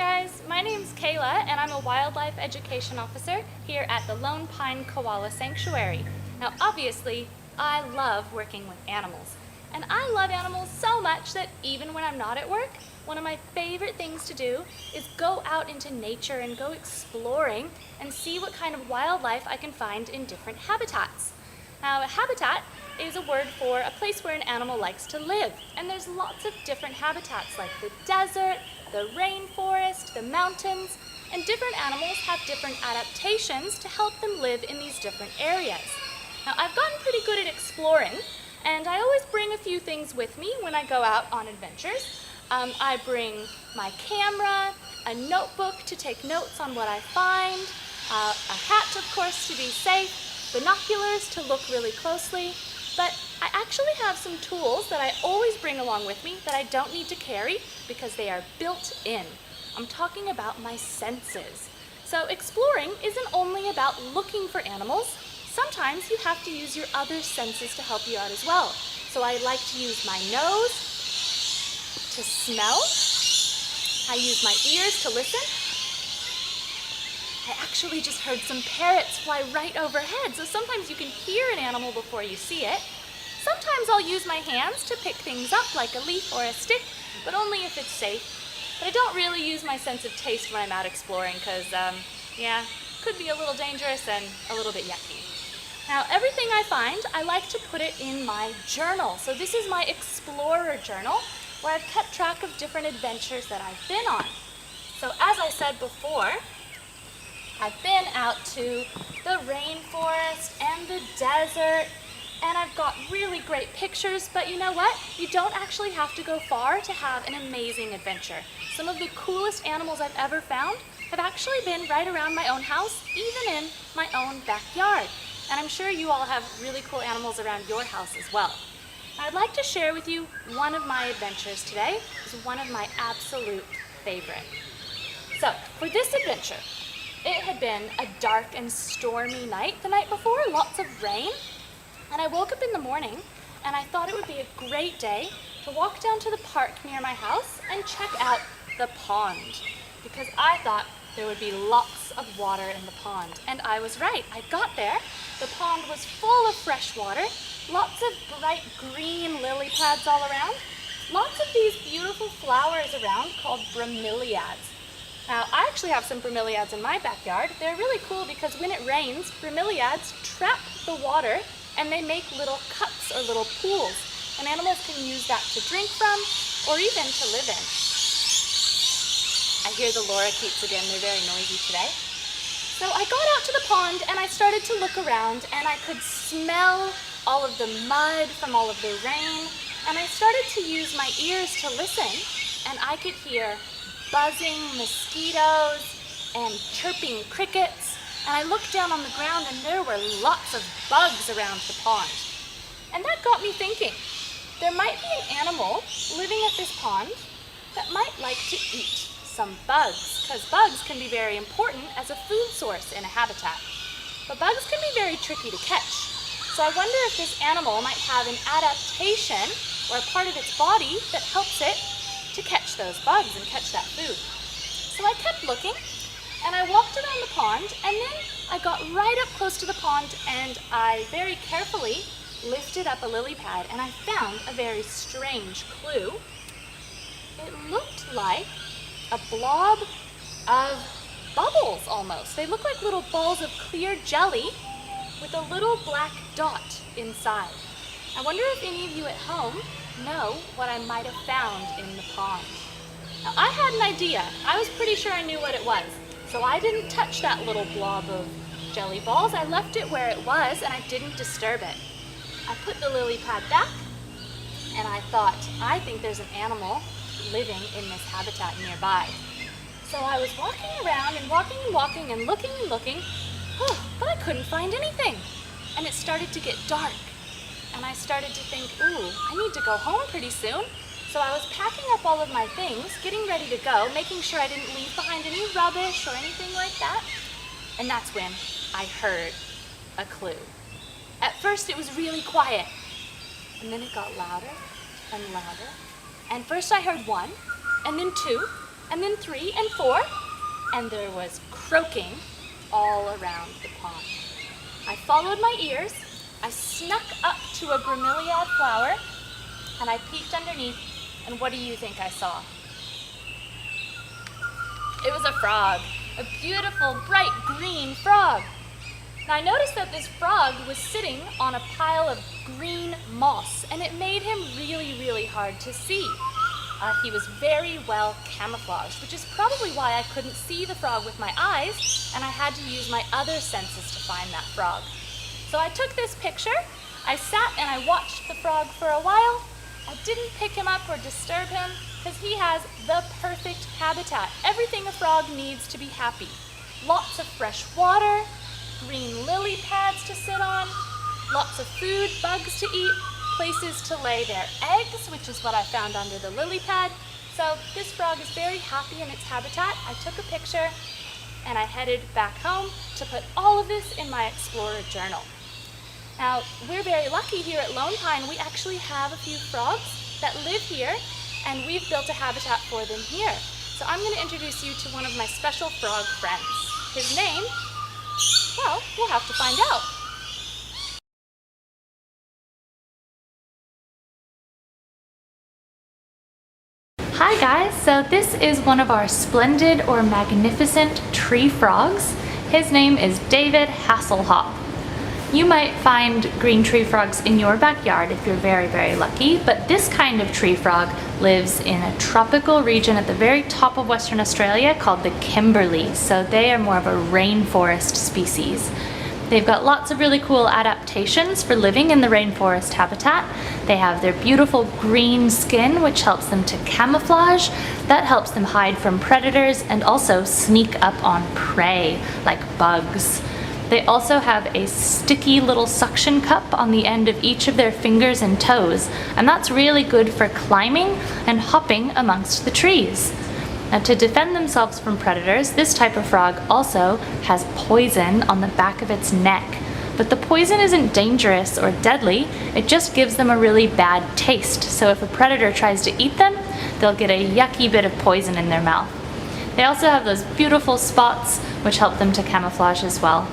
guys, my name's Kayla and I'm a wildlife education officer here at the Lone Pine Koala Sanctuary. Now obviously, I love working with animals. And I love animals so much that even when I'm not at work, one of my favorite things to do is go out into nature and go exploring and see what kind of wildlife I can find in different habitats. Now, a habitat is a word for a place where an animal likes to live. And there's lots of different habitats like the desert, the rainforest, the mountains, and different animals have different adaptations to help them live in these different areas. Now, I've gotten pretty good at exploring, and I always bring a few things with me when I go out on adventures. I bring my camera, a notebook to take notes on what I find, a hat, of course, to be safe, binoculars to look really closely, but I actually have some tools that I always bring along with me that I don't need to carry because they are built in. I'm talking about my senses. So exploring isn't only about looking for animals. Sometimes you have to use your other senses to help you out as well. So I like to use my nose to smell. I use my ears to listen. I actually just heard some parrots fly right overhead, so sometimes you can hear an animal before you see it. Sometimes I'll use my hands to pick things up like a leaf or a stick, but only if it's safe. But I don't really use my sense of taste when I'm out exploring because, could be a little dangerous and a little bit yucky. Now, everything I find, I like to put it in my journal. So this is my explorer journal where I've kept track of different adventures that I've been on. So as I said before, I've been out to the rainforest and the desert, and I've got really great pictures, but you know what? You don't actually have to go far to have an amazing adventure. Some of the coolest animals I've ever found have actually been right around my own house, even in my own backyard. And I'm sure you all have really cool animals around your house as well. I'd like to share with you one of my adventures today. It's one of my absolute favorite. So, for this adventure, it had been a dark and stormy night the night before, lots of rain. And I woke up in the morning and I thought it would be a great day to walk down to the park near my house and check out the pond. Because I thought there would be lots of water in the pond. And I was right. I got there. The pond was full of fresh water, lots of bright green lily pads all around, lots of these beautiful flowers around called bromeliads. Now, I actually have some bromeliads in my backyard. They're really cool because when it rains, bromeliads trap the water and they make little cups or little pools. And animals can use that to drink from or even to live in. I hear the lorikeets again. They're very noisy today. So I got out to the pond and I started to look around and I could smell all of the mud from all of the rain. And I started to use my ears to listen and I could hear buzzing mosquitoes and chirping crickets. And I looked down on the ground and there were lots of bugs around the pond. And that got me thinking, there might be an animal living at this pond that might like to eat some bugs, because bugs can be very important as a food source in a habitat. But bugs can be very tricky to catch. So I wonder if this animal might have an adaptation or a part of its body that helps it to catch those bugs and catch that food. So I kept looking and I walked around the pond and then I got right up close to the pond and I very carefully lifted up a lily pad and I found a very strange clue. It looked like a blob of bubbles almost. They look like little balls of clear jelly with a little black dot inside. I wonder if any of you at home know what I might have found in the pond. Now, I had an idea. I was pretty sure I knew what it was. So I didn't touch that little blob of jelly balls. I left it where it was and I didn't disturb it. I put the lily pad back and I thought, I think there's an animal living in this habitat nearby. So I was walking around and walking and looking, but I couldn't find anything. And it started to get dark. And I started to think, I need to go home pretty soon. So I was packing up all of my things, getting ready to go, making sure I didn't leave behind any rubbish or anything like that. And that's when I heard a clue. At first it was really quiet, and then it got louder and louder. And first I heard one, and then two, and then 3 and 4, and there was croaking all around the pond. I followed my ears, I snuck up to a bromeliad flower, and I peeked underneath, and what do you think I saw? It was a frog, a beautiful, bright green frog. Now I noticed that this frog was sitting on a pile of green moss, and it made him really, really hard to see. He was very well camouflaged, which is probably why I couldn't see the frog with my eyes, and I had to use my other senses to find that frog. So I took this picture, I sat and I watched the frog for a while. I didn't pick him up or disturb him, because he has the perfect habitat. Everything a frog needs to be happy. Lots of fresh water, green lily pads to sit on, lots of food, bugs to eat, places to lay their eggs, which is what I found under the lily pad. So this frog is very happy in its habitat. I took a picture and I headed back home to put all of this in my Explorer journal. Now, we're very lucky here at Lone Pine. We actually have a few frogs that live here, and we've built a habitat for them here. So I'm going to introduce you to one of my special frog friends. His name, well, we'll have to find out. Hi guys, so this is one of our splendid or magnificent tree frogs. His name is David Hasselhoff. You might find green tree frogs in your backyard if you're very, very lucky, but this kind of tree frog lives in a tropical region at the very top of Western Australia called the Kimberleys, so they are more of a rainforest species. They've got lots of really cool adaptations for living in the rainforest habitat. They have their beautiful green skin, which helps them to camouflage. That helps them hide from predators and also sneak up on prey, like bugs. They also have a sticky little suction cup on the end of each of their fingers and toes, and that's really good for climbing and hopping amongst the trees. Now, to defend themselves from predators, this type of frog also has poison on the back of its neck. But the poison isn't dangerous or deadly, it just gives them a really bad taste. So if a predator tries to eat them, they'll get a yucky bit of poison in their mouth. They also have those beautiful spots which help them to camouflage as well.